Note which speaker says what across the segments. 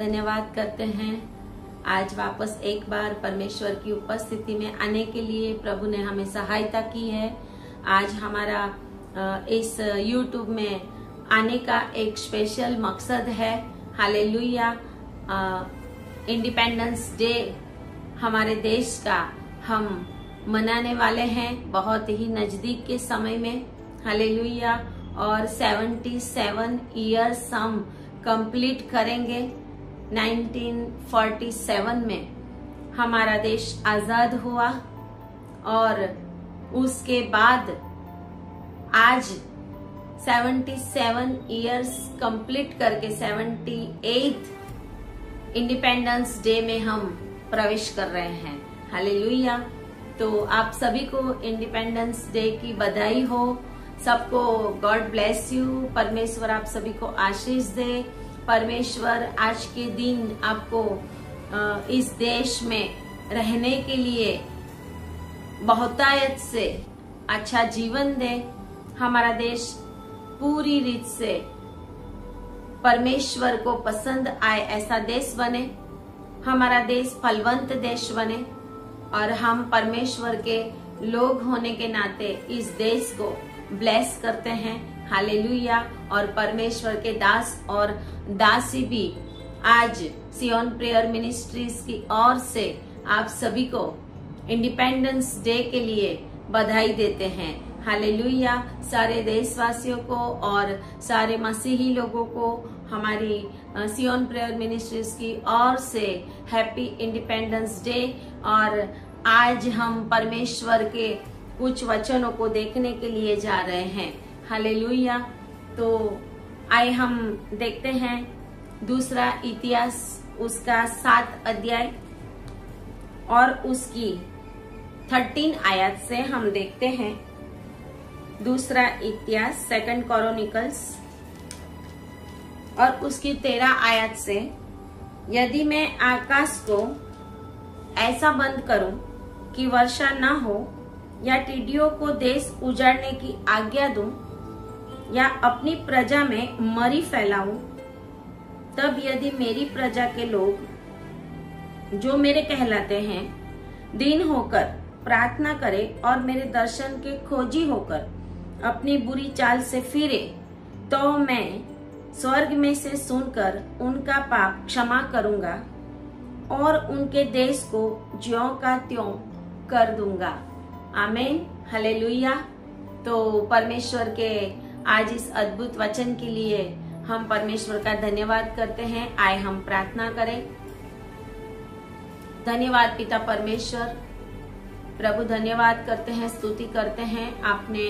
Speaker 1: धन्यवाद करते हैं। आज वापस एक बार परमेश्वर की उपस्थिति में आने के लिए प्रभु ने हमें सहायता की है। आज हमारा इस YouTube में आने का एक स्पेशल मकसद है। हालेलुया। इंडिपेंडेंस डे हमारे देश का हम मनाने वाले हैं बहुत ही नजदीक के समय में। हालेलुया। और 77 इयर्स हम कंप्लीट करेंगे। 1947 में हमारा देश आजाद हुआ और उसके बाद आज 77 इयर्स कंप्लीट करके 78 इंडिपेंडेंस डे में हम प्रवेश कर रहे हैं। हालेलुया। तो आप सभी को इंडिपेंडेंस डे की बधाई हो। सबको गॉड ब्लेस यू। परमेश्वर आप सभी को आशीष दे। परमेश्वर आज के दिन आपको इस देश में रहने के लिए बहुतायत से अच्छा जीवन दे। हमारा देश पूरी रीत से परमेश्वर को पसंद आए ऐसा देश बने। हमारा देश फलवंत देश बने और हम परमेश्वर के लोग होने के नाते इस देश को ब्लेस करते हैं। हालेलुया। और परमेश्वर के दास और दासी भी आज सियोन प्रेयर मिनिस्ट्रीज की ओर से आप सभी को इंडिपेंडेंस डे के लिए बधाई देते हैं। हालेलुया। सारे देशवासियों को और सारे मसीही लोगों को हमारी सियोन प्रेयर मिनिस्ट्रीज की ओर से हैप्पी इंडिपेंडेंस डे। और आज हम परमेश्वर के कुछ वचनों को देखने के लिए जा रहे हैं। हालेलुया। तो आइए हम देखते हैं दूसरा इतिहास उसका 7 अध्याय और उसकी 13 आयत से हम देखते हैं। दूसरा इतिहास 2 क्रॉनिकल्स और उसकी 13 आयत से, यदि मैं आकाश को ऐसा बंद करूं कि वर्षा न हो या टिड्डियों को देश उजाड़ने की आज्ञा दूं या अपनी प्रजा में मरी फैलाऊं, तब यदि मेरी प्रजा के लोग जो मेरे कहलाते हैं दीन होकर प्रार्थना करें और मेरे दर्शन के खोजी होकर अपनी बुरी चाल से फिरे, तो मैं स्वर्ग में से सुनकर उनका पाप क्षमा करूंगा और उनके देश को ज्यों का त्यों कर दूंगा। आमीन। हालेलुया। तो परमेश्वर के आज इस अद्भुत वचन के लिए हम परमेश्वर का धन्यवाद करते हैं। आए हम प्रार्थना करें। धन्यवाद पिता परमेश्वर। प्रभु धन्यवाद करते हैं, स्तुति करते हैं। आपने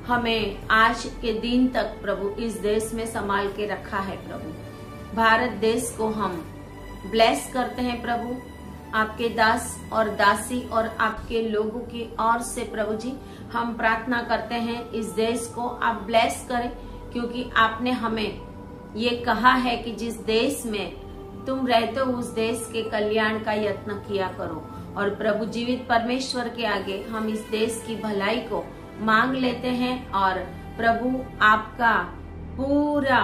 Speaker 1: हमें आज के दिन तक प्रभु इस देश में संभाल के रखा है। प्रभु भारत देश को हम ब्लेस करते हैं। प्रभु आपके दास और दासी और आपके लोगों की ओर से प्रभु जी हम प्रार्थना करते हैं, इस देश को आप ब्लेस करें, क्योंकि आपने हमें ये कहा है कि जिस देश में तुम रहते हो उस देश के कल्याण का यत्न किया करो। और प्रभु जीवित परमेश्वर के आगे हम इस देश की भलाई को मांग लेते हैं और प्रभु आपका पूरा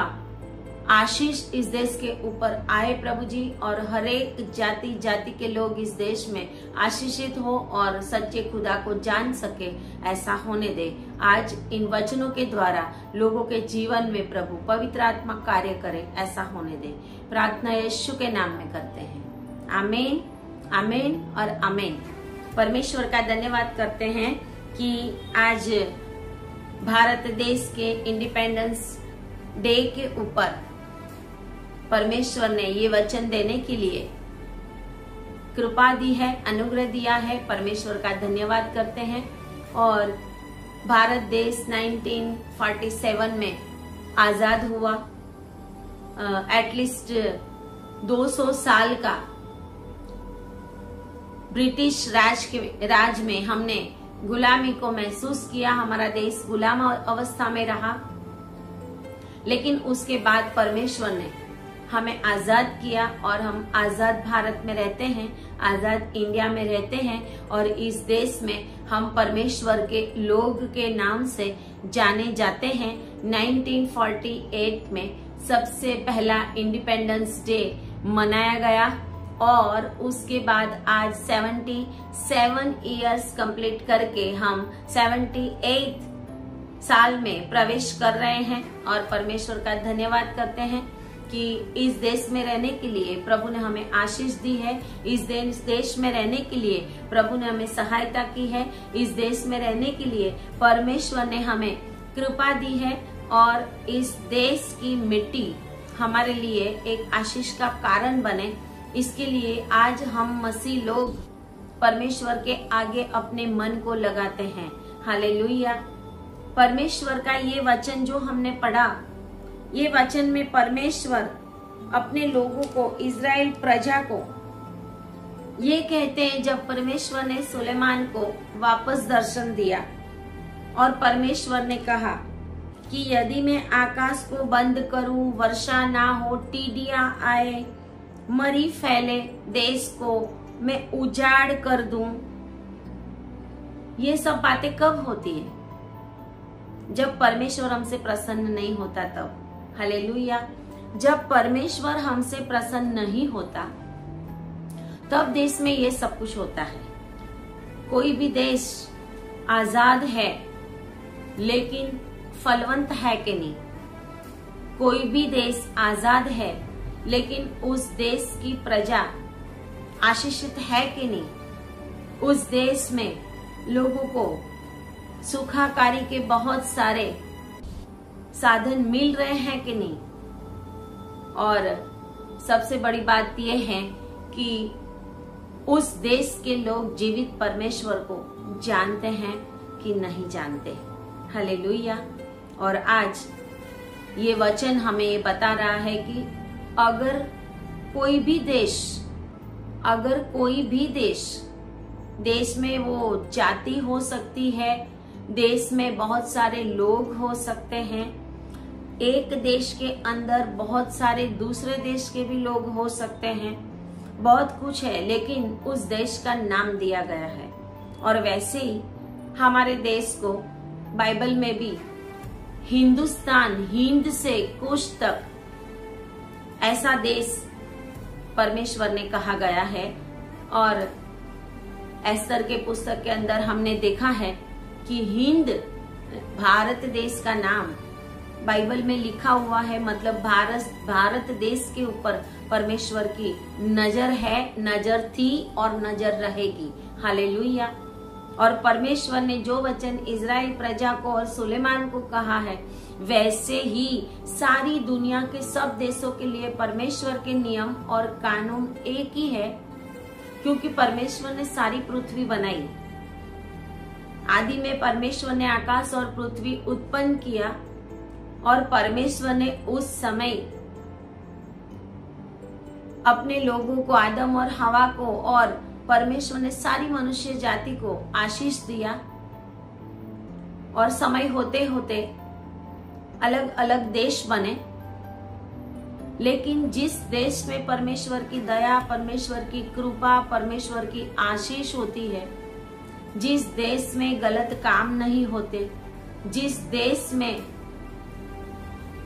Speaker 1: आशीष इस देश के ऊपर आए प्रभु जी, और हरेक जाति जाति के लोग इस देश में आशीषित हो और सच्चे खुदा को जान सके, ऐसा होने दे। आज इन वचनों के द्वारा लोगों के जीवन में प्रभु पवित्र आत्मा कार्य करे, ऐसा होने दे। प्रार्थना यीशु के नाम में करते हैं। आमीन, आमीन और आमीन। परमेश्वर का धन्यवाद करते हैं कि आज भारत देश के इंडिपेंडेंस डे के ऊपर परमेश्वर ने ये वचन देने के लिए कृपा दी है, अनुग्रह दिया है। परमेश्वर का धन्यवाद करते हैं। और भारत देश 1947 में आजाद हुआ। एटलीस्ट 200 साल का ब्रिटिश राज में हमने गुलामी को महसूस किया। हमारा देश गुलाम अवस्था में रहा, लेकिन उसके बाद परमेश्वर ने हमें आजाद किया और हम आजाद भारत में रहते हैं, आजाद इंडिया में रहते हैं। और इस देश में हम परमेश्वर के लोग के नाम से जाने जाते हैं। 1948 में सबसे पहला इंडिपेंडेंस डे मनाया गया और उसके बाद आज 77 इयर्स कंप्लीट करके हम 78 साल में प्रवेश कर रहे हैं और परमेश्वर का धन्यवाद करते हैं कि इस देश में रहने के लिए प्रभु ने हमें आशीष दी है। इस देश में रहने के लिए प्रभु ने हमें सहायता की है। इस देश में रहने के लिए परमेश्वर ने हमें कृपा दी है और इस देश की मिट्टी हमारे लिए एक आशीष का कारण बने, इसके लिए आज हम मसीह लोग परमेश्वर के आगे अपने मन को लगाते हैं। हालेलुया। परमेश्वर का ये वचन जो हमने पढ़ा, ये वचन में परमेश्वर अपने लोगों को, इज़राइल प्रजा को ये कहते हैं, जब परमेश्वर ने सुलेमान को वापस दर्शन दिया और परमेश्वर ने कहा कि यदि मैं आकाश को बंद करूं, वर्षा ना हो, टिड्डियां आए, मरी फैले, देश को मैं उजाड़ कर दूं। ये सब बातें कब होती है? जब परमेश्वर हमसे प्रसन्न नहीं होता तब। हालेलुया। जब परमेश्वर हमसे प्रसन्न नहीं होता तब देश में ये सब कुछ होता है। कोई भी देश आजाद है लेकिन फलवंत है कि नहीं? कोई भी देश आजाद है लेकिन उस देश की प्रजा आशीषित है कि नहीं? उस देश में लोगों को सुखाकारी के बहुत सारे साधन मिल रहे हैं कि नहीं? और सबसे बड़ी बात यह है कि उस देश के लोग जीवित परमेश्वर को जानते हैं कि नहीं जानते। हालेलुया। और आज ये वचन हमें ये बता रहा है कि अगर कोई भी देश में वो जाति हो सकती है, देश में बहुत सारे लोग हो सकते हैं, एक देश के अंदर बहुत सारे दूसरे देश के भी लोग हो सकते हैं, बहुत कुछ है, लेकिन उस देश का नाम दिया गया है। और वैसे ही हमारे देश को बाइबल में भी हिंदुस्तान, हिंद से कुश तक ऐसा देश परमेश्वर ने कहा गया है। और एस्तर के पुस्तक के अंदर हमने देखा है कि हिंद, भारत देश का नाम बाइबल में लिखा हुआ है, मतलब भारत देश के ऊपर परमेश्वर की नजर है, नजर थी और नजर रहेगी। हालेलुया। और परमेश्वर ने जो वचन इज़राइल प्रजा को और सुलेमान को कहा है, वैसे ही सारी दुनिया के सब देशों के लिए परमेश्वर के नियम और कानून एक ही है, क्योंकि परमेश्वर ने सारी पृथ्वी बनाई। आदि में परमेश्वर ने आकाश और पृथ्वी उत्पन्न किया और परमेश्वर ने उस समय अपने लोगों को, आदम और हवा को, और परमेश्वर ने सारी मनुष्य जाति को आशीष दिया। और समय होते होते अलग अलग देश बने, लेकिन जिस देश में परमेश्वर की दया, परमेश्वर की कृपा, परमेश्वर की आशीष होती है, जिस देश में गलत काम नहीं होते, जिस देश में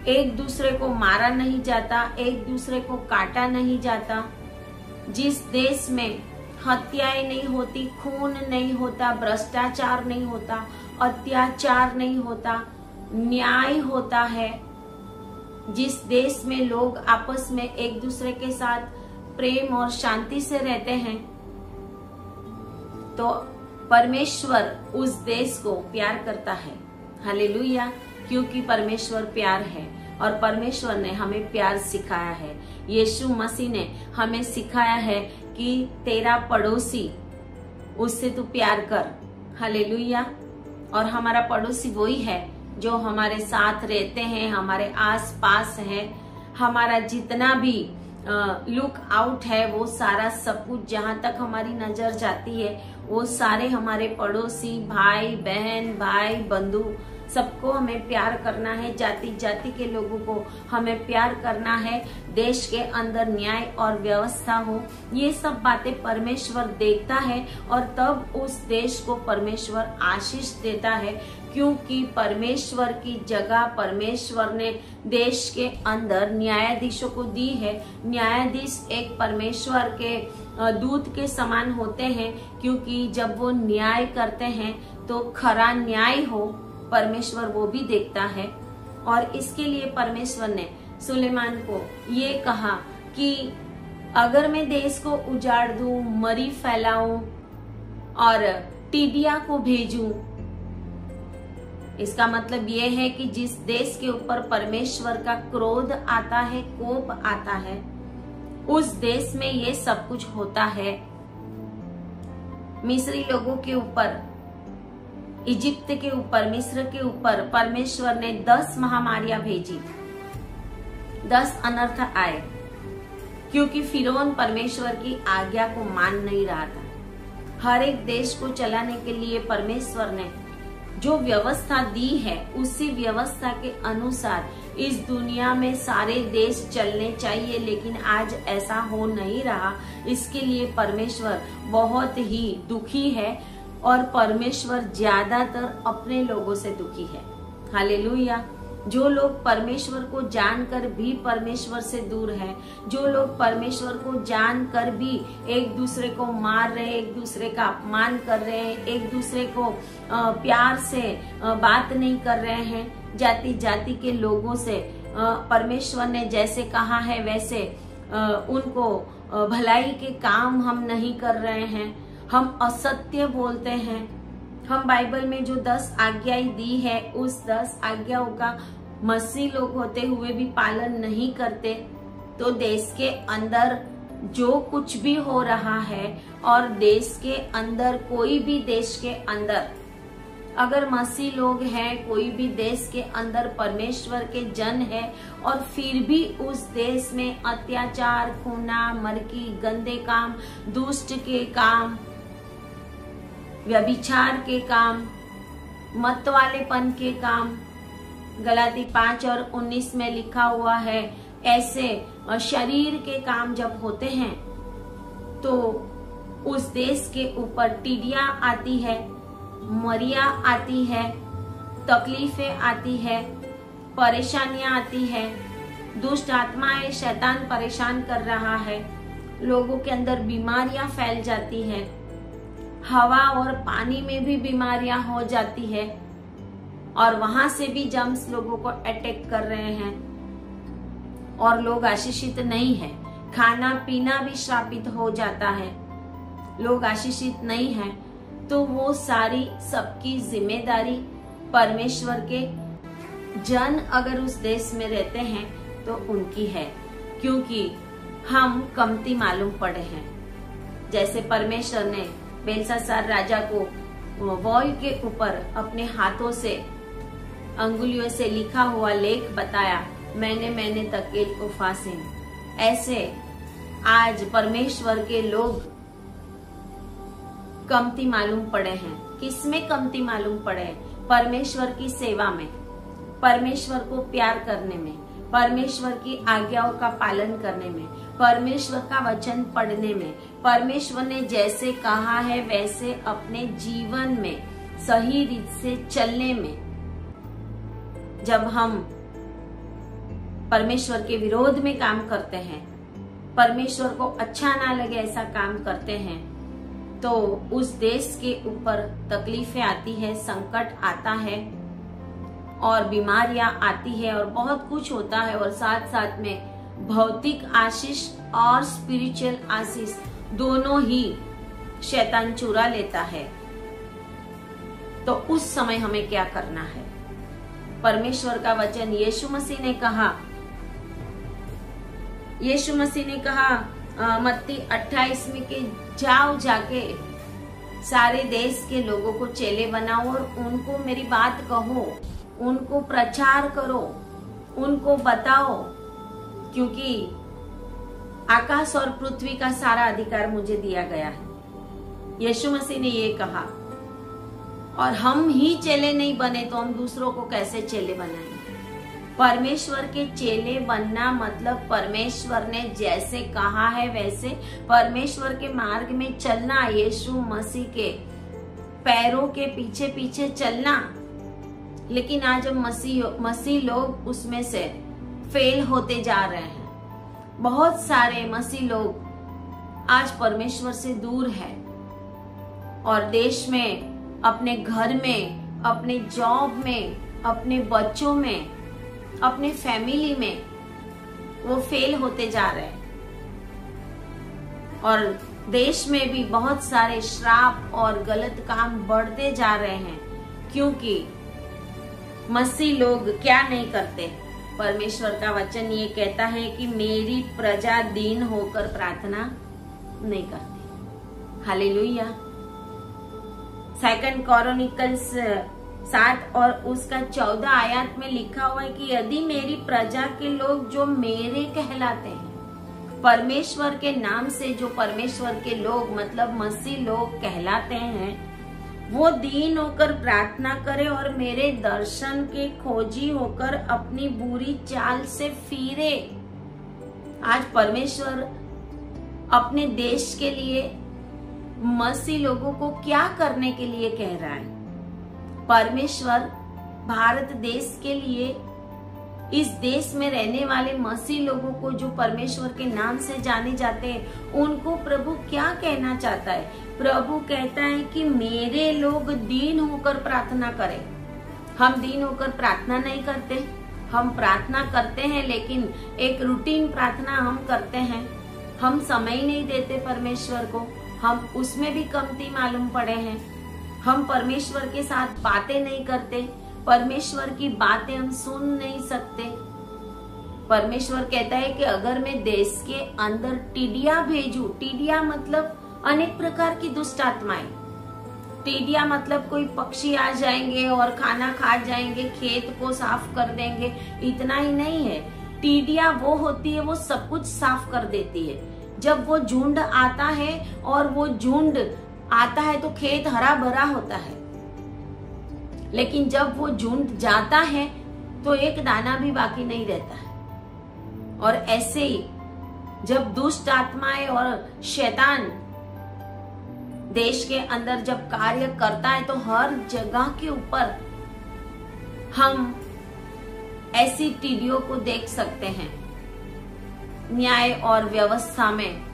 Speaker 1: एक दूसरे को मारा नहीं जाता, एक दूसरे को काटा नहीं जाता, जिस देश में हत्याएं नहीं होती, खून नहीं होता, भ्रष्टाचार नहीं होता, अत्याचार नहीं होता, न्याय होता है, जिस देश में लोग आपस में एक दूसरे के साथ प्रेम और शांति से रहते हैं, तो परमेश्वर उस देश को प्यार करता है। हालेलुया। क्योंकि परमेश्वर प्यार है और परमेश्वर ने हमें प्यार सिखाया है। यीशु मसीह ने हमें सिखाया है कि तेरा पड़ोसी, उससे तू प्यार कर। हालेलुया। और हमारा पड़ोसी वही है जो हमारे साथ रहते हैं, हमारे आस पास है, हमारा जितना भी लुक आउट है, वो सारा सब कुछ जहाँ तक हमारी नजर जाती है, वो सारे हमारे पड़ोसी, भाई बहन, भाई बंधु, सबको हमें प्यार करना है, जाति जाति के लोगों को हमें प्यार करना है, देश के अंदर न्याय और व्यवस्था हो। ये सब बातें परमेश्वर देखता है और तब उस देश को परमेश्वर आशीष देता है, क्योंकि परमेश्वर की जगह परमेश्वर ने देश के अंदर न्यायाधीशों को दी है। न्यायाधीश एक परमेश्वर के दूत के समान होते हैं, क्योंकि जब वो न्याय करते हैं तो खरा न्याय हो, परमेश्वर वो भी देखता है। और इसके लिए परमेश्वर ने सुलेमान को ये कहा कि अगर मैं देश को उजाड़ दूं, मरी फैलाऊं और टिड्डिया को भेजूं, इसका मतलब ये है कि जिस देश के ऊपर परमेश्वर का क्रोध आता है, कोप आता है, उस देश में ये सब कुछ होता है। मिस्री लोगों के ऊपर, इजिप्ट के ऊपर, मिस्र के ऊपर परमेश्वर ने 10 महामारियां भेजी, 10 अनर्थ आए, क्योंकि फिरौन परमेश्वर की आज्ञा को मान नहीं रहा था। हर एक देश को चलाने के लिए परमेश्वर ने जो व्यवस्था दी है, उसी व्यवस्था के अनुसार इस दुनिया में सारे देश चलने चाहिए, लेकिन आज ऐसा हो नहीं रहा। इसके लिए परमेश्वर बहुत ही दुखी है और परमेश्वर ज्यादातर अपने लोगों से दुखी है। हालेलुया। जो लोग परमेश्वर को जानकर भी परमेश्वर से दूर हैं, जो लोग परमेश्वर को जानकर भी एक दूसरे को मार रहे हैं, एक दूसरे का अपमान कर रहे हैं, एक दूसरे को प्यार से बात नहीं कर रहे हैं, जाति जाति के लोगों से परमेश्वर ने जैसे कहा है वैसे उनको भलाई के काम हम नहीं कर रहे हैं, हम असत्य बोलते हैं, हम बाइबल में जो 10 आज्ञाएं दी है उस 10 आज्ञाओं का मसीह लोग होते हुए भी पालन नहीं करते, तो देश के अंदर जो कुछ भी हो रहा है और देश के अंदर कोई भी देश के अंदर अगर मसीह लोग हैं, कोई भी देश के अंदर परमेश्वर के जन है और फिर भी उस देश में अत्याचार, खूना, मरकी, गंदे काम, दुष्ट के काम, व्यभिचार के काम, मतवालेपन के काम, गलाती 5 और 19 में लिखा हुआ है, ऐसे शरीर के काम जब होते हैं तो उस देश के ऊपर टिड्डिया आती है, मरिया आती है, तकलीफें आती है, परेशानियां आती है, दुष्ट आत्माएं, शैतान परेशान कर रहा है, लोगों के अंदर बीमारियां फैल जाती है, हवा और पानी में भी बीमारियां हो जाती है और वहां से भी जर्म्स लोगों को अटैक कर रहे हैं और लोग आशीषित नहीं है। खाना पीना भी श्रापित हो जाता है, लोग आशीषित नहीं है। तो वो सारी सबकी जिम्मेदारी परमेश्वर के जन अगर उस देश में रहते हैं तो उनकी है, क्योंकि हम कमती मालूम पड़े हैं। जैसे परमेश्वर ने बेलशास्सर राजा को वॉल के ऊपर अपने हाथों से अंगुलियों से लिखा हुआ लेख बताया, मैंने तकेल को फासिन। ऐसे आज परमेश्वर के लोग कमती मालूम पड़े हैं। किसमें कमती मालूम पड़े हैं? परमेश्वर की सेवा में, परमेश्वर को प्यार करने में, परमेश्वर की आज्ञाओं का पालन करने में, परमेश्वर का वचन पढ़ने में, परमेश्वर ने जैसे कहा है वैसे अपने जीवन में सही रीत से चलने में। जब हम परमेश्वर के विरोध में काम करते हैं, परमेश्वर को अच्छा ना लगे ऐसा काम करते हैं, तो उस देश के ऊपर तकलीफें आती है, संकट आता है और बीमारियां आती है और बहुत कुछ होता है और साथ साथ में भौतिक आशीष और स्पिरिचुअल आशीष दोनों ही शैतान चुरा लेता है। तो उस समय हमें क्या करना है? परमेश्वर का वचन यीशु मसीह ने कहा मत्ती 28 में कि जाओ जाके सारे देश के लोगों को चेले बनाओ और उनको मेरी बात कहो, उनको प्रचार करो, उनको बताओ, क्योंकि आकाश और पृथ्वी का सारा अधिकार मुझे दिया गया है। यीशु मसीह ने ये कहा। और हम ही चेले नहीं बने तो हम दूसरों को कैसे चेले बनाएंगे। परमेश्वर के चेले बनना मतलब परमेश्वर ने जैसे कहा है वैसे परमेश्वर के मार्ग में चलना, यीशु मसीह के पैरों के पीछे पीछे चलना। लेकिन आज हम मसीह लोग उसमें से फेल होते जा रहे हैं। बहुत सारे मसीह लोग आज परमेश्वर से दूर है और देश में, अपने घर में, अपने जॉब में, अपने बच्चों में, अपने फैमिली में वो फेल होते जा रहे हैं। और देश में भी बहुत सारे श्राप और गलत काम बढ़ते जा रहे हैं, क्योंकि मसीह लोग क्या नहीं करते। परमेश्वर का वचन ये कहता है कि मेरी प्रजा दीन होकर प्रार्थना नहीं करती। हालेलुया। 2 क्रॉनिकल्स 7 और उसका 14 आयत में लिखा हुआ है कि यदि मेरी प्रजा के लोग जो मेरे कहलाते हैं, परमेश्वर के नाम से जो परमेश्वर के लोग मतलब मसीह लोग कहलाते हैं, वो दीन होकर प्रार्थना करे और मेरे दर्शन के खोजी होकर अपनी बुरी चाल से फिरे। आज परमेश्वर अपने देश के लिए, मसीह लोगों को क्या करने के लिए कह रहा है। परमेश्वर भारत देश के लिए, इस देश में रहने वाले मसीह लोगों को जो परमेश्वर के नाम से जाने जाते हैं, उनको प्रभु क्या कहना चाहता है। प्रभु कहता है कि मेरे लोग दीन होकर प्रार्थना करें। हम दीन होकर प्रार्थना नहीं करते, हम प्रार्थना करते हैं लेकिन एक रूटीन प्रार्थना हम करते हैं। हम समय नहीं देते परमेश्वर को, हम उसमें भी कमती मालूम पड़े हैं। हम परमेश्वर के साथ बातें नहीं करते, परमेश्वर की बातें हम सुन नहीं सकते। परमेश्वर कहता है कि अगर मैं देश के अंदर टिड्डिया भेजूं, टिड्डिया मतलब अनेक प्रकार की दुष्ट आत्माएं। टिड्डिया मतलब कोई पक्षी आ जाएंगे और खाना खा जाएंगे, खेत को साफ कर देंगे, इतना ही नहीं है। टिड्डिया वो होती है, वो सब कुछ साफ कर देती है। जब वो झुंड आता है और वो झुंड आता है तो खेत हरा भरा होता है, लेकिन जब वो झुंड जाता है तो एक दाना भी बाकी नहीं रहता है। और ऐसे ही जब दुष्ट आत्माएं और शैतान देश के अंदर जब कार्य करता है तो हर जगह के ऊपर हम ऐसी टिड्डियों को देख सकते हैं। न्याय और व्यवस्था में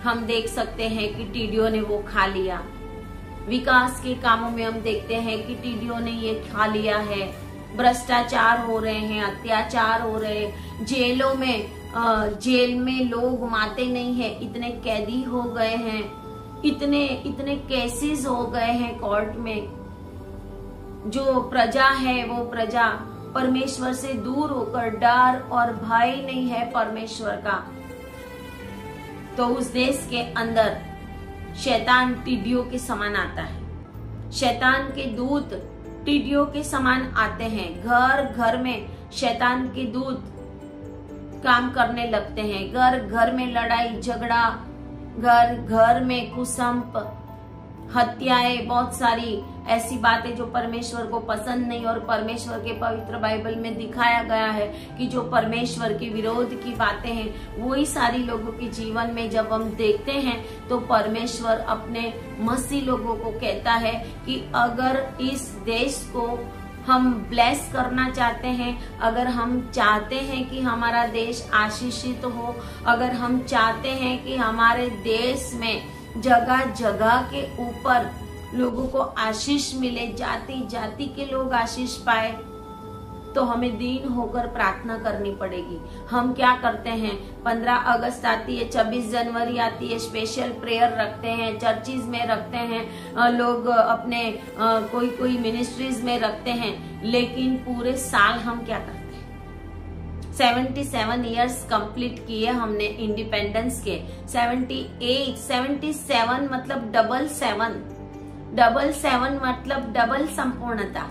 Speaker 1: हम देख सकते हैं कि टिड्डियों ने वो खा लिया। विकास के कामों में हम देखते हैं कि टिड्डियों ने ये खा लिया है। भ्रष्टाचार हो रहे हैं, अत्याचार हो रहे हैं, जेलों में जेल में लोग माते नहीं है, इतने कैदी हो गए हैं, इतने केसेस हो गए हैं कोर्ट में। जो प्रजा है वो प्रजा परमेश्वर से दूर होकर, डर और भय नहीं है परमेश्वर का, तो उस देश के अंदर शैतान टिड्डियों के समान आता है। शैतान के दूत टिड्डियों के समान आते हैं। घर घर में शैतान के दूत काम करने लगते हैं। घर घर में लड़ाई झगड़ा, घर घर में कुसंप, हत्याएं, बहुत सारी ऐसी बातें जो परमेश्वर को पसंद नहीं। और परमेश्वर के पवित्र बाइबल में दिखाया गया है कि जो परमेश्वर के विरोध की बातें हैं वही सारी लोगों के जीवन में जब हम देखते हैं तो परमेश्वर अपने मसीह लोगों को कहता है कि अगर इस देश को हम ब्लेस करना चाहते हैं, अगर हम चाहते हैं कि हमारा देश आशीषित हो, अगर हम चाहते हैं कि हमारे देश में जगह जगह के ऊपर लोगों को आशीष मिले, जाति जाति के लोग आशीष पाए, तो हमें दीन होकर प्रार्थना करनी पड़ेगी। हम क्या करते हैं, 15 अगस्त आती है, 26 जनवरी आती है, स्पेशल प्रेयर रखते हैं, चर्चिज में रखते हैं, लोग अपने कोई मिनिस्ट्रीज में रखते हैं, लेकिन पूरे साल हम क्या करते हैं। 77 इयर्स कंप्लीट किए हमने इंडिपेंडेंस के। 77 मतलब डबल 7 मतलब डबल संपूर्णता,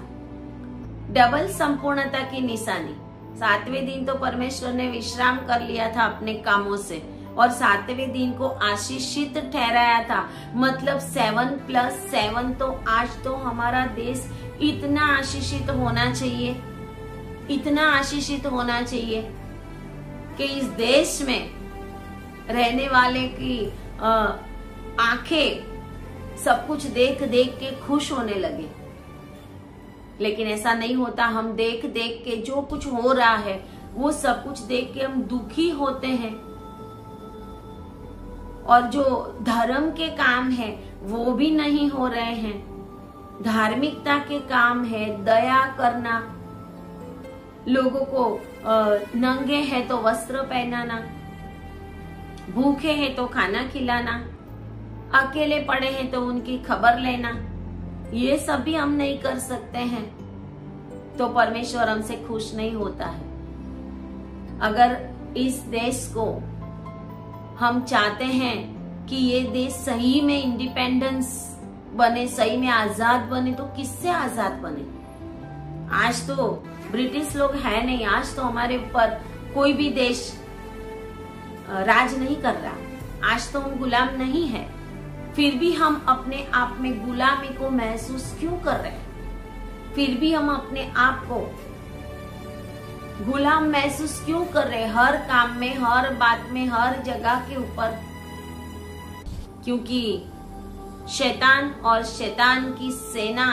Speaker 1: डबल संपूर्णता की निशानी। 7वें दिन तो परमेश्वर ने विश्राम कर लिया था अपने कामों से, और 7वें दिन को आशीषित ठहराया था। मतलब 7+7 तो आज तो हमारा देश इतना आशीषित होना चाहिए, इतना आशीषित होना चाहिए कि इस देश में रहने वाले की आंखें सब कुछ देख देख के खुश होने लगे। लेकिन ऐसा नहीं होता। हम देख देख के जो कुछ हो रहा है वो सब कुछ देख के हम दुखी होते हैं, और जो धर्म के काम है वो भी नहीं हो रहे हैं। धार्मिकता के काम है, दया करना, लोगों को नंगे हैं तो वस्त्र पहनाना, भूखे हैं तो खाना खिलाना, अकेले पड़े हैं तो उनकी खबर लेना, ये सब भी हम नहीं कर सकते हैं तो परमेश्वर हमसे खुश नहीं होता है। अगर इस देश को हम चाहते हैं कि ये देश सही में इंडिपेंडेंस बने, सही में आजाद बने, तो किससे आजाद बने? आज तो ब्रिटिश लोग है नहीं, आज तो हमारे ऊपर कोई भी देश राज नहीं कर रहा, आज तो हम गुलाम नहीं है। फिर भी हम अपने आप में गुलामी को महसूस क्यों कर रहे हैं? फिर भी हम अपने आप को गुलाम महसूस क्यों कर रहे हैं? हर काम में, हर बात में, हर जगह के ऊपर। क्योंकि शैतान और शैतान की सेना,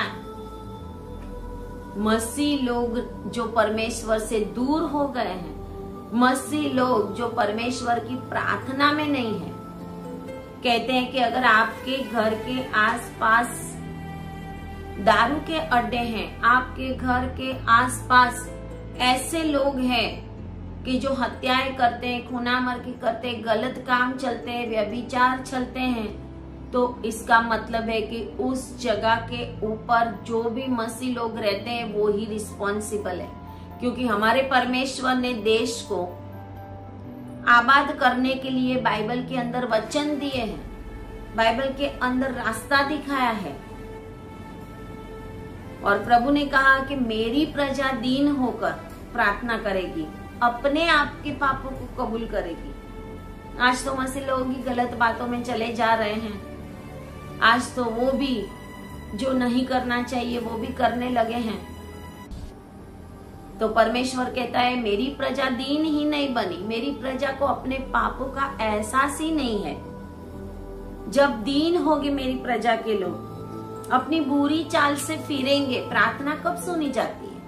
Speaker 1: मसीह लोग जो परमेश्वर से दूर हो गए हैं, मसीह लोग जो परमेश्वर की प्रार्थना में नहीं है, कहते हैं कि अगर आपके घर के आसपास दारू के अड्डे हैं, आपके घर के आसपास ऐसे लोग हैं कि जो हत्याएं करते हैं, खूनामर्गी करते हैं, गलत काम चलते हैं, व्यभिचार चलते हैं, तो इसका मतलब है कि उस जगह के ऊपर जो भी मसीह लोग रहते हैं वो ही रिस्पॉन्सिबल है। क्योंकि हमारे परमेश्वर ने देश को आबाद करने के लिए बाइबल के अंदर वचन दिए हैं, बाइबल के अंदर रास्ता दिखाया है। और प्रभु ने कहा कि मेरी प्रजा दीन होकर प्रार्थना करेगी, अपने आप के पापों को कबूल करेगी। आज तो मसीह लोग ही गलत बातों में चले जा रहे हैं, आज तो वो भी जो नहीं करना चाहिए वो भी करने लगे हैं। तो परमेश्वर कहता है मेरी प्रजा दीन ही नहीं बनी, मेरी प्रजा को अपने पापों का एहसास ही नहीं है। जब दीन होगी मेरी प्रजा के लोग, अपनी बुरी चाल से फिरेंगे, प्रार्थना कब सुनी जाती है?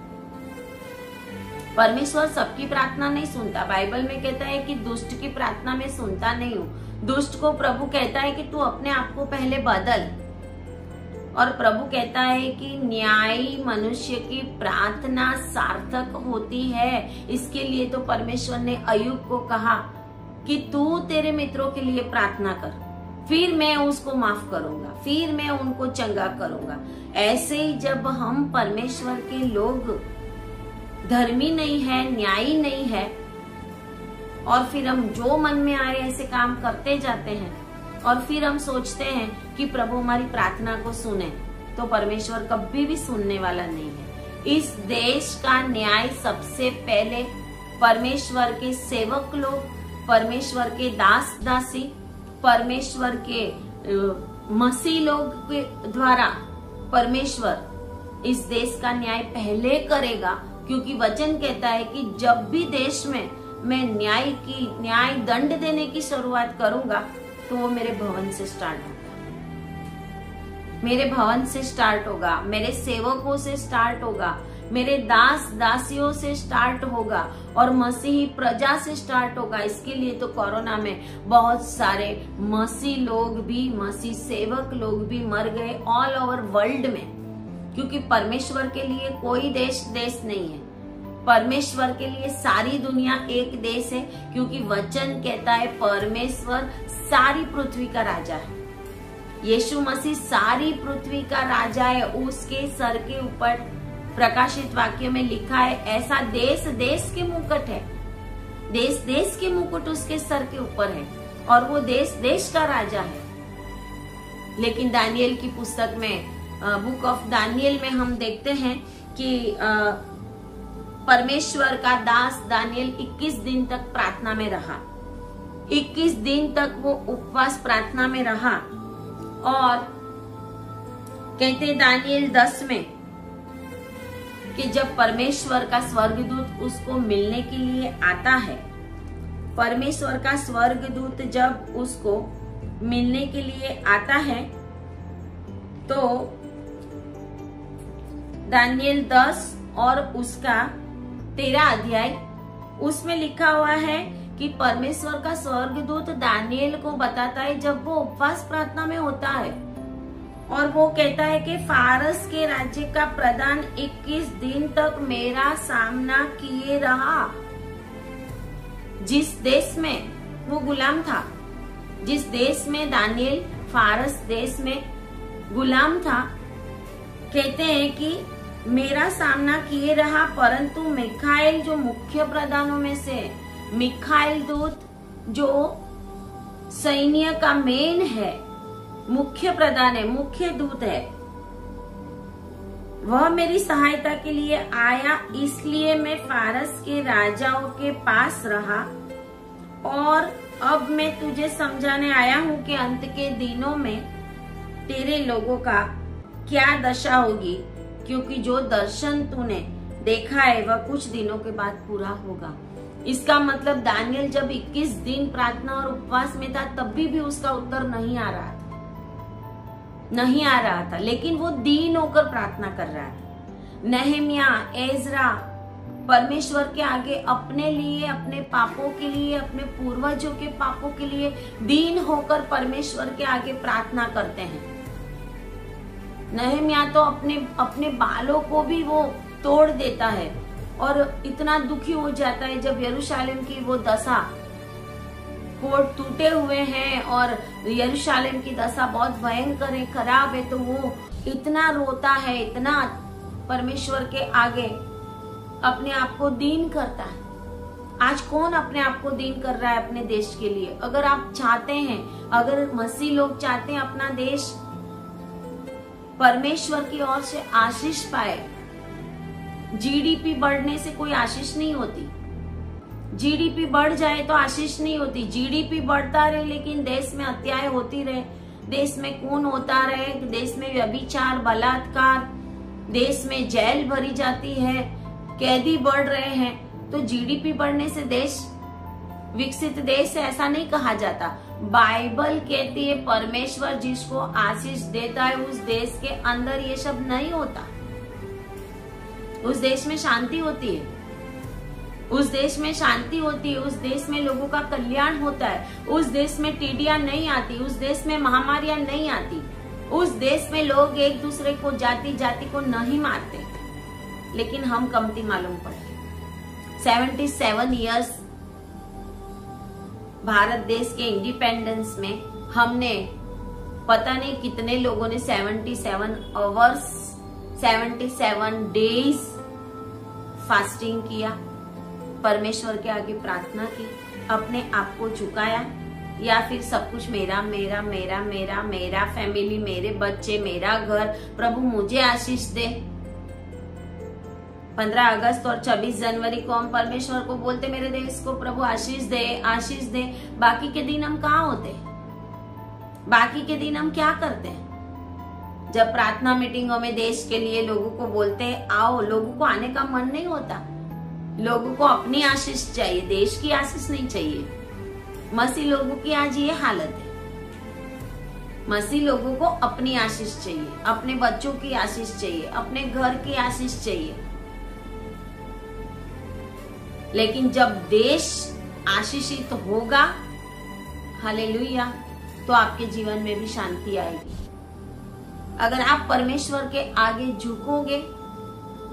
Speaker 1: परमेश्वर सबकी प्रार्थना नहीं सुनता। बाइबल में कहता है कि दुष्ट की प्रार्थना में सुनता नहीं हूँ। दुष्ट को प्रभु कहता है कि तू अपने आप को पहले बदल। और प्रभु कहता है कि न्यायी मनुष्य की प्रार्थना सार्थक होती है। इसके लिए तो परमेश्वर ने अय्यूब को कहा कि तू तेरे मित्रों के लिए प्रार्थना कर, फिर मैं उसको माफ करूंगा, फिर मैं उनको चंगा करूंगा। ऐसे ही जब हम परमेश्वर के लोग धर्मी नहीं है, न्यायी नहीं है, और फिर हम जो मन में आए ऐसे काम करते जाते हैं, और फिर हम सोचते हैं कि प्रभु हमारी प्रार्थना को सुने, तो परमेश्वर कभी भी सुनने वाला नहीं है। इस देश का न्याय सबसे पहले परमेश्वर के सेवक लोग, परमेश्वर के दास दासी, परमेश्वर के मसीह लोग के द्वारा परमेश्वर इस देश का न्याय पहले करेगा। क्योंकि वचन कहता है कि जब भी देश में मैं न्याय दंड देने की शुरुआत करूंगा तो वो मेरे भवन से स्टार्ट होगा, मेरे भवन से स्टार्ट होगा, मेरे सेवकों से स्टार्ट होगा, मेरे दास दासियों से स्टार्ट होगा और मसीही प्रजा से स्टार्ट होगा। इसके लिए तो कोरोना में बहुत सारे मसीह लोग भी, मसीह सेवक लोग भी मर गए ऑल ओवर वर्ल्ड में। क्योंकि परमेश्वर के लिए कोई देश नहीं है, परमेश्वर के लिए सारी दुनिया एक देश है। क्योंकि वचन कहता है परमेश्वर सारी पृथ्वी का राजा है, यीशु मसीह सारी पृथ्वी का राजा है। उसके सर के ऊपर प्रकाशित वाक्य में लिखा है, ऐसा देश देश के मुकुट है, देश देश के मुकुट उसके सर के ऊपर है, और वो देश देश का राजा है। लेकिन दानियल की पुस्तक में, बुक ऑफ दानियल में हम देखते हैं कि परमेश्वर का दास दानियल 21 दिन तक प्रार्थना में रहा। 21 दिन तक वो उपवास प्रार्थना में रहा। और कहते दानिएल 10 में कि जब परमेश्वर का स्वर्गदूत उसको मिलने के लिए आता है, परमेश्वर का स्वर्गदूत जब उसको मिलने के लिए आता है, तो दानिएल 10 और उसका 13 अध्याय, उसमें लिखा हुआ है कि परमेश्वर का स्वर्गदूत दानिएल को बताता है जब वो उपवास प्रार्थना में होता है, और वो कहता है कि फारस के राज्य का प्रधान 21 दिन तक मेरा सामना किए रहा। जिस देश में वो गुलाम था, जिस देश में दानिएल फारस देश में गुलाम था, कहते हैं कि मेरा सामना किए रहा, परंतु मिखाएल जो मुख्य प्रधानों में से, मिखाएल दूत जो सैन्य का मेन है, मुख्य प्रधान है, मुख्य दूत है, वह मेरी सहायता के लिए आया। इसलिए मैं फारस के राजाओं के पास रहा, और अब मैं तुझे समझाने आया हूँ कि अंत के दिनों में तेरे लोगों का क्या दशा होगी, क्योंकि जो दर्शन तूने देखा है वह कुछ दिनों के बाद पूरा होगा। इसका मतलब दानिएल जब 21 दिन प्रार्थना और उपवास में था, तब भी उसका उत्तर नहीं आ रहा था, लेकिन वो दीन होकर प्रार्थना कर रहा था। नहम्या, एजरा परमेश्वर के आगे अपने लिए, अपने पापों के लिए, अपने पूर्वजों के पापों के लिए दीन होकर परमेश्वर के आगे प्रार्थना करते हैं। नहम्या तो अपने बालों को भी वो तोड़ देता है और इतना दुखी हो जाता है जब यरूशलेम की वो दशा, कोट टूटे हुए हैं और यरूशलेम की दशा बहुत भयंकर है, खराब है, तो वो इतना रोता है, इतना परमेश्वर के आगे अपने आप को दीन करता है। आज कौन अपने आप को दीन कर रहा है अपने देश के लिए? अगर आप चाहते हैं, अगर मसीह लोग चाहते हैं अपना देश परमेश्वर की ओर से आशीष पाए, जीडीपी बढ़ने से कोई आशीष नहीं होती। जीडीपी बढ़ जाए तो आशीष नहीं होती। जीडीपी बढ़ता रहे लेकिन देश में हत्याएं होती रहे, देश में खून होता रहे, देश में व्यभिचार, बलात्कार, देश में जेल भरी जाती है, कैदी बढ़ रहे हैं, तो जीडीपी बढ़ने से देश विकसित देश है ऐसा नहीं कहा जाता। बाइबल कहती है परमेश्वर जिसको आशीष देता है उस देश के अंदर ये सब नहीं होता। उस देश में शांति होती है, उस देश में शांति होती है, उस देश में लोगों का कल्याण होता है, उस देश में टीडियां नहीं आती, उस देश में महामारियां नहीं आती, उस देश में लोग एक दूसरे को जाति जाति को नहीं मारते। लेकिन हम कमती मालूम पड़े। 77 इयर्स भारत देश के इंडिपेंडेंस में हमने पता नहीं कितने लोगों ने 77 आवर्स 77 डेज फास्टिंग किया, परमेश्वर के आगे प्रार्थना की, अपने आप को झुकाया, या फिर सब कुछ मेरा मेरा मेरा मेरा मेरा फैमिली, मेरे बच्चे, मेरा घर, प्रभु मुझे आशीष दे। 15 अगस्त और 26 जनवरी को हम परमेश्वर को बोलते मेरे देश को प्रभु आशीष दे, आशीष दे। बाकी के दिन हम कहाँ होते? बाकी के दिन हम क्या करते हैं? जब प्रार्थना मीटिंगों में देश के लिए लोगों को बोलते हैं आओ, लोगों को आने का मन नहीं होता। लोगों को अपनी आशीष चाहिए, देश की आशीष नहीं चाहिए। मसीह लोगों की आज ये हालत है। मसीह लोगों को अपनी आशीष चाहिए, अपने बच्चों की आशीष चाहिए, अपने घर की आशीष चाहिए। लेकिन जब देश आशीषित होगा, हालेलुया, तो आपके जीवन में भी शांति आएगी। अगर आप परमेश्वर के आगे झुकोगे,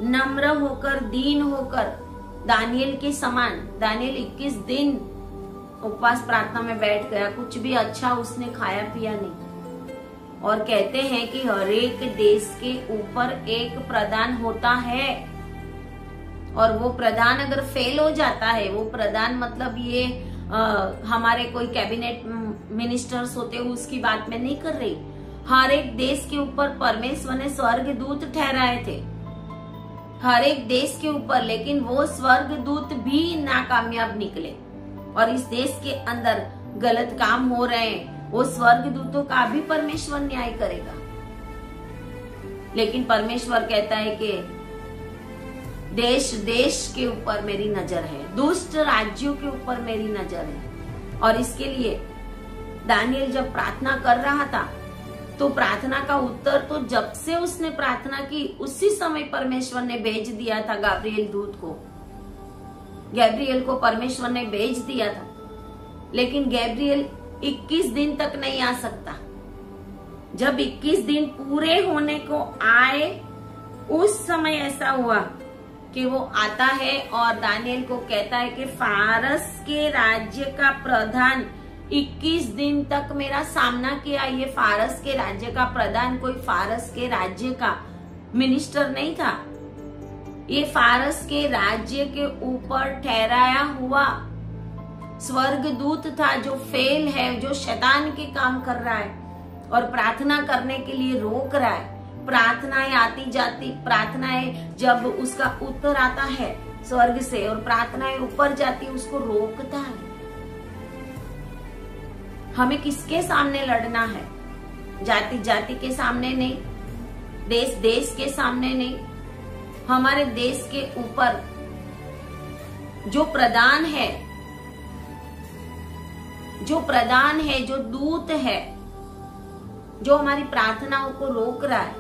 Speaker 1: नम्र होकर, दीन होकर, दानिएल के समान। दानिएल 21 दिन उपवास प्रार्थना में बैठ गया, कुछ भी अच्छा उसने खाया पिया नहीं। और कहते हैं कि हर एक देश के ऊपर एक प्रधान होता है, और वो प्रधान अगर फेल हो जाता है, वो प्रधान मतलब ये हमारे कोई कैबिनेट मिनिस्टर्स होते हैं उसकी बात मैं नहीं कर रही। हर एक देश के ऊपर परमेश्वर ने स्वर्गदूत ठहराए थे, हर एक देश के ऊपर, लेकिन वो स्वर्गदूत भी नाकामयाब निकले। और इस देश के अंदर गलत काम हो रहे हैं, वो स्वर्ग दूतों का भी परमेश्वर न्याय करेगा। लेकिन परमेश्वर कहता है कि देश देश के ऊपर मेरी नजर है, दुष्ट राज्यों के ऊपर मेरी नजर है। और इसके लिए दानियल जब प्रार्थना कर रहा था तो प्रार्थना का उत्तर तो जब से उसने प्रार्थना की उसी समय परमेश्वर ने भेज दिया था गैब्रिएल दूत को। गैब्रिएल को परमेश्वर ने भेज दिया था, लेकिन गैब्रिएल 21 दिन तक नहीं आ सकता। जब 21 दिन पूरे होने को आए उस समय ऐसा हुआ कि वो आता है और दानियल को कहता है कि फारस के राज्य का प्रधान 21 दिन तक मेरा सामना किया। ये फारस के राज्य का प्रधान कोई फारस के राज्य का मिनिस्टर नहीं था, ये फारस के राज्य के ऊपर ठहराया हुआ स्वर्गदूत था जो फेल है, जो शैतान के काम कर रहा है और प्रार्थना करने के लिए रोक रहा है। प्रार्थनाएं आती जाती, प्रार्थनाएं जब उसका उत्तर आता है स्वर्ग से और प्रार्थनाएं ऊपर जाती उसको रोकता है। हमें किसके सामने लड़ना है? जाति जाति के सामने नहीं, देश देश के सामने नहीं। हमारे देश के ऊपर जो प्रधान है, जो दूत है, जो हमारी प्रार्थनाओं को रोक रहा है।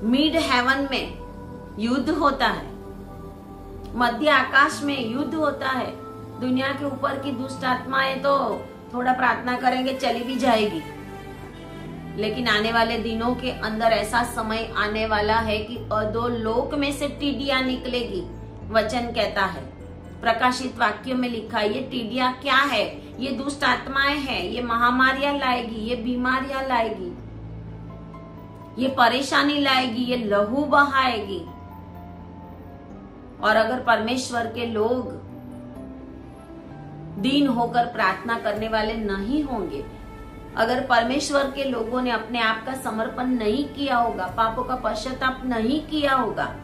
Speaker 1: मिड हेवन में युद्ध होता है, मध्य आकाश में युद्ध होता है। दुनिया के ऊपर की दुष्ट आत्माएं तो थोड़ा प्रार्थना करेंगे चली भी जाएगी, लेकिन आने वाले दिनों के अंदर ऐसा समय आने वाला है कि अधोलोक में से टिड्डियां निकलेगी। वचन कहता है, प्रकाशित वाक्यों में लिखा, ये टिड्डियां क्या है? ये दुष्ट आत्माएं हैं, ये महामारियां लाएगी, ये बीमारियां लाएगी, ये परेशानी लाएगी, ये लहू बहाएगी। और अगर परमेश्वर के लोग दीन होकर प्रार्थना करने वाले नहीं होंगे, अगर परमेश्वर के लोगों ने अपने आप का समर्पण नहीं किया होगा, पापों का पश्चाताप नहीं किया होगा,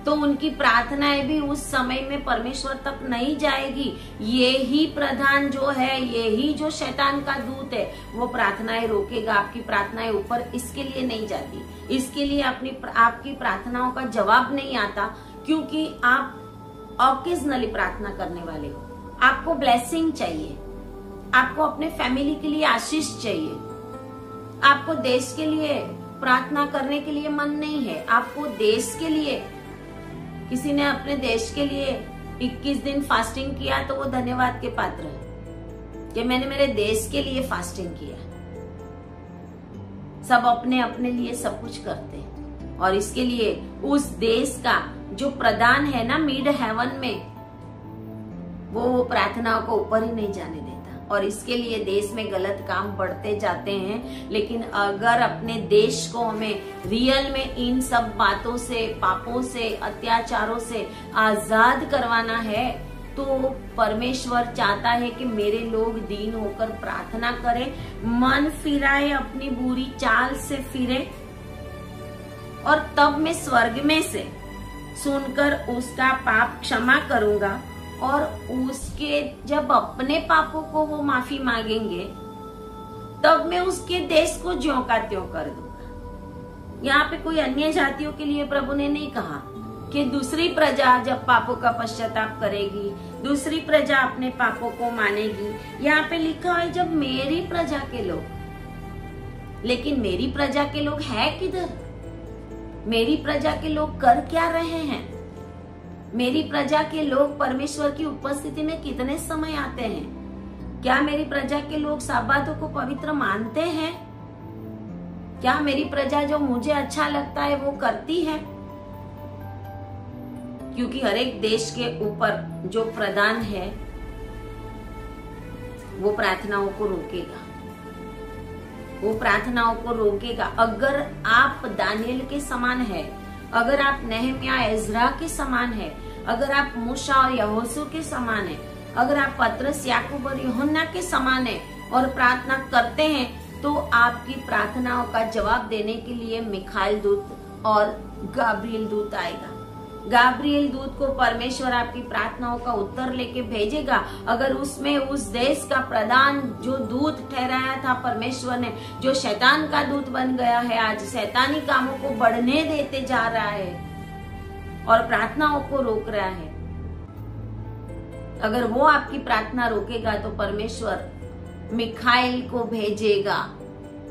Speaker 1: तो उनकी प्रार्थनाएं भी उस समय में परमेश्वर तक नहीं जाएगी। ये ही प्रधान जो है, ये ही जो शैतान का दूत है, वो प्रार्थनाएं रोकेगा, आपकी प्रार्थनाएं ऊपर इसके लिए नहीं जाती, इसके लिए आपकी प्रार्थनाओं का जवाब नहीं आता, क्योंकि आप ऑकेजनली प्रार्थना करने वाले हो। आपको ब्लेसिंग चाहिए, आपको अपने फैमिली के लिए आशीष चाहिए, आपको देश के लिए प्रार्थना करने के लिए मन नहीं है। आपको देश के लिए, किसी ने अपने देश के लिए 21 दिन फास्टिंग किया तो वो धन्यवाद के पात्र है कि मैंने मेरे देश के लिए फास्टिंग किया। सब अपने अपने लिए सब कुछ करते हैं और इसके लिए उस देश का जो प्रधान है ना मिड हेवन में, वो प्रार्थनाओं को ऊपर ही नहीं जाने देता और इसके लिए देश में गलत काम बढ़ते जाते हैं। लेकिन अगर अपने देश को हमें रियल में इन सब बातों से, पापों से, अत्याचारों से आजाद करवाना है, तो परमेश्वर चाहता है कि मेरे लोग दीन होकर प्रार्थना करें, मन फिराए, अपनी बुरी चाल से फिरे, और तब मैं स्वर्ग में से सुनकर उसका पाप क्षमा करूंगा और उसके जब अपने पापों को वो माफी मांगेंगे तब मैं उसके देश को ज्यों का त्यों कर दूंगा। यहाँ पे कोई अन्य जातियों के लिए प्रभु ने नहीं कहा कि दूसरी प्रजा जब पापों का पश्चाताप करेगी, दूसरी प्रजा अपने पापों को मानेगी। यहाँ पे लिखा है जब मेरी प्रजा के लोग, लेकिन मेरी प्रजा के लोग है किधर? मेरी प्रजा के लोग कर क्या रहे हैं? मेरी प्रजा के लोग परमेश्वर की उपस्थिति में कितने समय आते हैं? क्या मेरी प्रजा के लोग साबातों को पवित्र मानते हैं? क्या मेरी प्रजा जो मुझे अच्छा लगता है वो करती है? क्योंकि हर एक देश के ऊपर जो प्रधान है वो प्रार्थनाओं को रोकेगा, वो प्रार्थनाओं को रोकेगा। अगर आप दानियल के समान है, अगर आप नेहम्याह एज्रा के समान है, अगर आप मूसा और यहोशू के समान है, अगर आप पतरस, याकूब और यूहन्ना के समान है और प्रार्थना करते हैं, तो आपकी प्रार्थनाओं का जवाब देने के लिए मिखाइल दूत और गब्रिएल दूत आएगा। गाब्रिएल दूत को परमेश्वर आपकी प्रार्थनाओं का उत्तर लेके भेजेगा। अगर उसमें उस देश का प्रधान जो दूत ठहराया था परमेश्वर ने, जो शैतान का दूत बन गया है, आज शैतानी कामों को बढ़ने देते जा रहा है और प्रार्थनाओं को रोक रहा है, अगर वो आपकी प्रार्थना रोकेगा तो परमेश्वर मिखाइल को भेजेगा,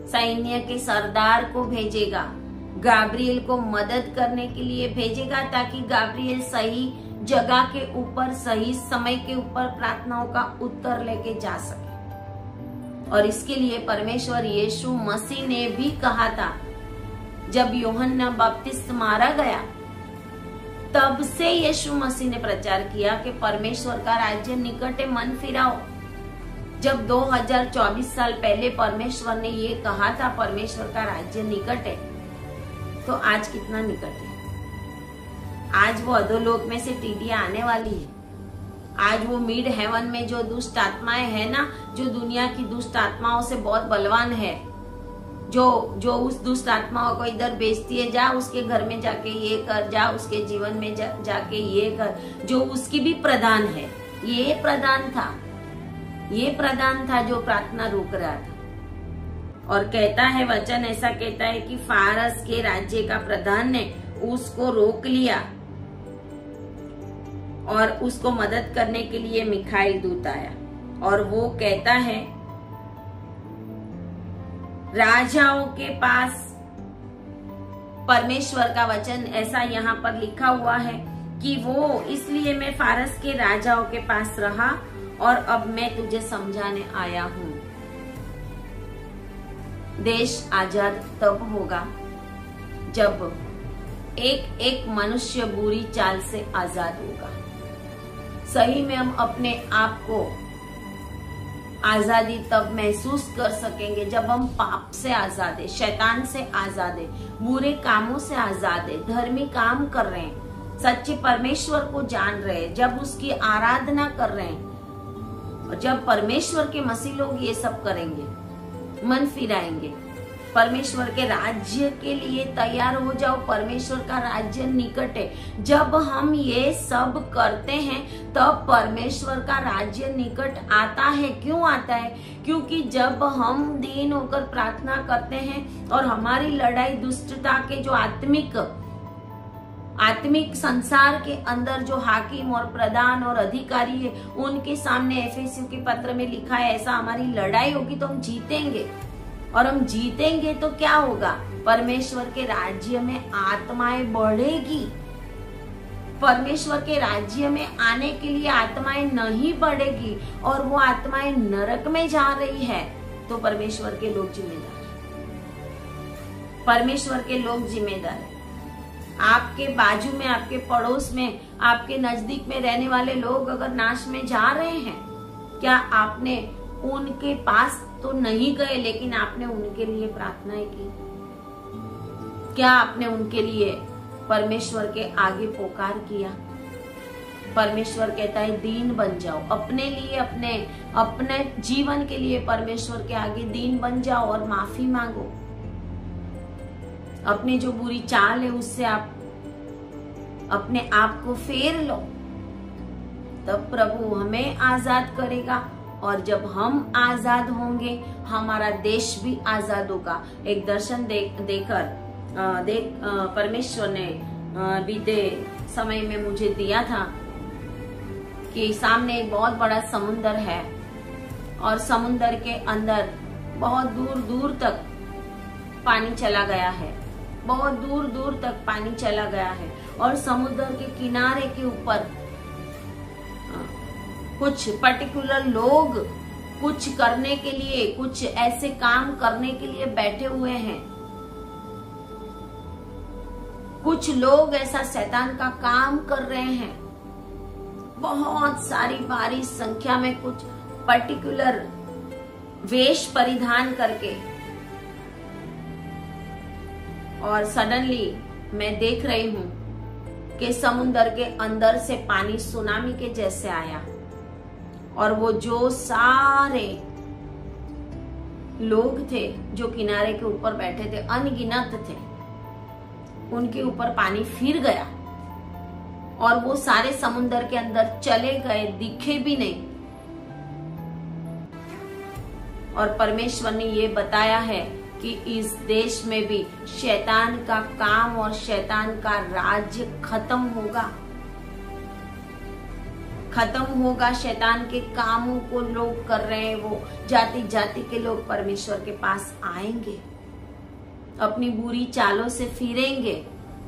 Speaker 1: सैन्य के सरदार को भेजेगा, गाब्रिएल को मदद करने के लिए भेजेगा, ताकि गाब्रिएल सही जगह के ऊपर सही समय के ऊपर प्रार्थनाओं का उत्तर लेके जा सके। और इसके लिए परमेश्वर यीशु मसीह ने भी कहा था, जब यूहन्ना बपतिस्मा मारा गया तब से यीशु मसीह ने प्रचार किया कि परमेश्वर का राज्य निकट है, मन फिराओ। जब 2024 साल पहले परमेश्वर ने ये कहा था परमेश्वर का राज्य निकट है, तो आज कितना निकट है। आज वो अधोलोक में से टीडियां आने वाली है। आज वो मिड हेवन में जो दुष्ट आत्माएं है ना, जो दुनिया की दुष्ट आत्माओं से बहुत बलवान है, जो उस दुष्ट आत्माओं को इधर बेचती है, जा उसके घर में जाके ये कर, जा उसके जीवन में जाके ये कर, जो उसकी भी प्रधान है। ये प्रधान था जो प्रार्थना रोक रहा था। और कहता है वचन, ऐसा कहता है कि फारस के राज्य का प्रधान ने उसको रोक लिया और उसको मदद करने के लिए मिखाइल दूत आया। और वो कहता है, राजाओं के पास परमेश्वर का वचन ऐसा यहाँ पर लिखा हुआ है कि वो, इसलिए मैं फारस के राजाओं के पास रहा और अब मैं तुझे समझाने आया हूँ। देश आजाद तब होगा जब एक एक मनुष्य बुरी चाल से आजाद होगा। सही में हम अपने आप को आजादी तब महसूस कर सकेंगे जब हम पाप से आजाद है, शैतान से आजाद है, बुरे कामों से आजाद है, धर्मी काम कर रहे हैं, सच्चे परमेश्वर को जान रहे हैं, जब उसकी आराधना कर रहे हैं। और जब परमेश्वर के मसीह लोग ये सब करेंगे, मन फिराएंगे, परमेश्वर के राज्य के लिए तैयार हो जाओ, परमेश्वर का राज्य निकट है। जब हम ये सब करते हैं तब परमेश्वर का राज्य निकट आता है। क्यों आता है? क्योंकि जब हम दीन होकर प्रार्थना करते हैं और हमारी लड़ाई दुष्टता के जो आत्मिक संसार के अंदर जो हाकिम और प्रधान और अधिकारी है, उनके सामने एफेसियों के पत्र में लिखा है, ऐसा हमारी लड़ाई होगी तो हम जीतेंगे। और हम जीतेंगे तो क्या होगा? परमेश्वर के राज्य में आत्माएं बढ़ेगी। परमेश्वर के राज्य में आने के लिए आत्माएं नहीं बढ़ेगी और वो आत्माएं नरक में जा रही है, तो परमेश्वर के लोग जिम्मेदार हैं। परमेश्वर के लोग जिम्मेदार हैं। आपके बाजू में, आपके पड़ोस में, आपके नजदीक में रहने वाले लोग अगर नाश में जा रहे हैं, क्या आपने उनके पास तो नहीं गए, लेकिन आपने उनके लिए प्रार्थनाएं की? क्या आपने उनके लिए परमेश्वर के आगे पुकार किया? परमेश्वर कहता है दीन बन जाओ, अपने लिए, अपने जीवन के लिए परमेश्वर के आगे दीन बन जाओ और माफी मांगो। अपनी जो बुरी चाल है उससे आप अपने आप को फेर लो, तब प्रभु हमें आजाद करेगा। और जब हम आजाद होंगे, हमारा देश भी आजाद होगा। एक दर्शन देकर परमेश्वर ने बीते समय में मुझे दिया था कि सामने एक बहुत बड़ा समुंदर है और समुंदर के अंदर बहुत दूर दूर तक पानी चला गया है, बहुत दूर दूर तक पानी चला गया है। और समुद्र के किनारे के ऊपर कुछ पर्टिकुलर लोग कुछ करने के लिए, कुछ ऐसे काम करने के लिए बैठे हुए हैं। कुछ लोग ऐसा शैतान का काम कर रहे हैं, बहुत सारी भारी संख्या में, कुछ पर्टिकुलर वेश परिधान करके। और सडनली मैं देख रही हूं कि समुद्र के अंदर से पानी सुनामी के जैसे आया और वो जो सारे लोग थे जो किनारे के ऊपर बैठे थे, अनगिनत थे, उनके ऊपर पानी फिर गया और वो सारे समुंदर के अंदर चले गए, दिखे भी नहीं। और परमेश्वर ने ये बताया है कि इस देश में भी शैतान का काम और शैतान का राज्य खत्म होगा, खत्म होगा। शैतान के कामों को लोग कर रहे हैं, वो जाति जाति के लोग परमेश्वर के पास आएंगे, अपनी बुरी चालों से फिरेंगे,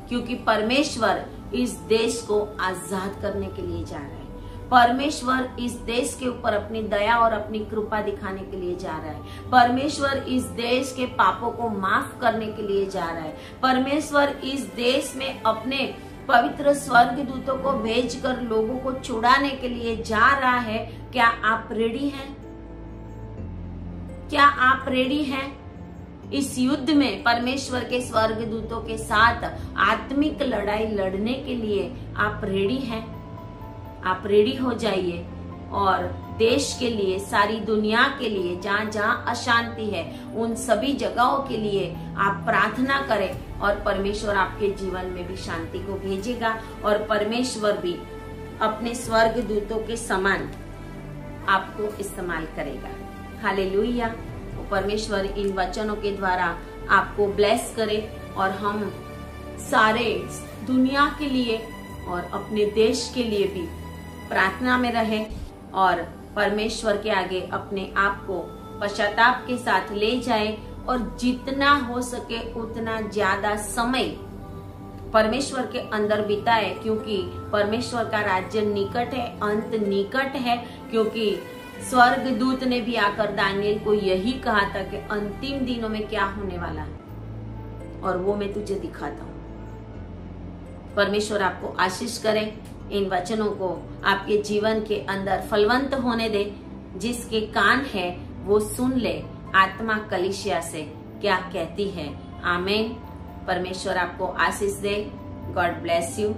Speaker 1: क्योंकि परमेश्वर इस देश को आजाद करने के लिए जा रहा है। परमेश्वर इस देश के ऊपर अपनी दया और अपनी कृपा दिखाने के लिए जा रहा है। परमेश्वर इस देश के पापों को माफ करने के लिए जा रहा है। परमेश्वर इस देश में अपने पवित्र स्वर्गदूतों को भेजकर लोगों को छुड़ाने के लिए जा रहा है। क्या आप रेडी हैं? क्या आप रेडी हैं? इस युद्ध में परमेश्वर के स्वर्गदूतों के साथ आत्मिक लड़ाई लड़ने के लिए आप रेडी हैं? आप रेडी हो जाइए और देश के लिए, सारी दुनिया के लिए, जहाँ जहाँ अशांति है उन सभी जगहों के लिए आप प्रार्थना करें और परमेश्वर आपके जीवन में भी शांति को भेजेगा और परमेश्वर भी अपने स्वर्गदूतों के समान आपको इस्तेमाल करेगा। हालेलुया। परमेश्वर इन वचनों के द्वारा आपको ब्लेस करे और हम सारे दुनिया के लिए और अपने देश के लिए भी प्रार्थना में रहे और परमेश्वर के आगे अपने आप को पश्चाताप के साथ ले जाए और जितना हो सके उतना ज्यादा समय परमेश्वर के अंदर बिताए, क्योंकि परमेश्वर का राज्य निकट है, अंत निकट है। क्योंकि स्वर्गदूत ने भी आकर दानियेल को यही कहा था कि अंतिम दिनों में क्या होने वाला है और वो मैं तुझे दिखाता हूँ। परमेश्वर आपको आशीष करे, इन वचनों को आपके जीवन के अंदर फलवंत होने दे। जिसके कान है वो सुन ले आत्मा कलीसिया से क्या कहती है। आमीन। परमेश्वर आपको आशीष दे। God bless you.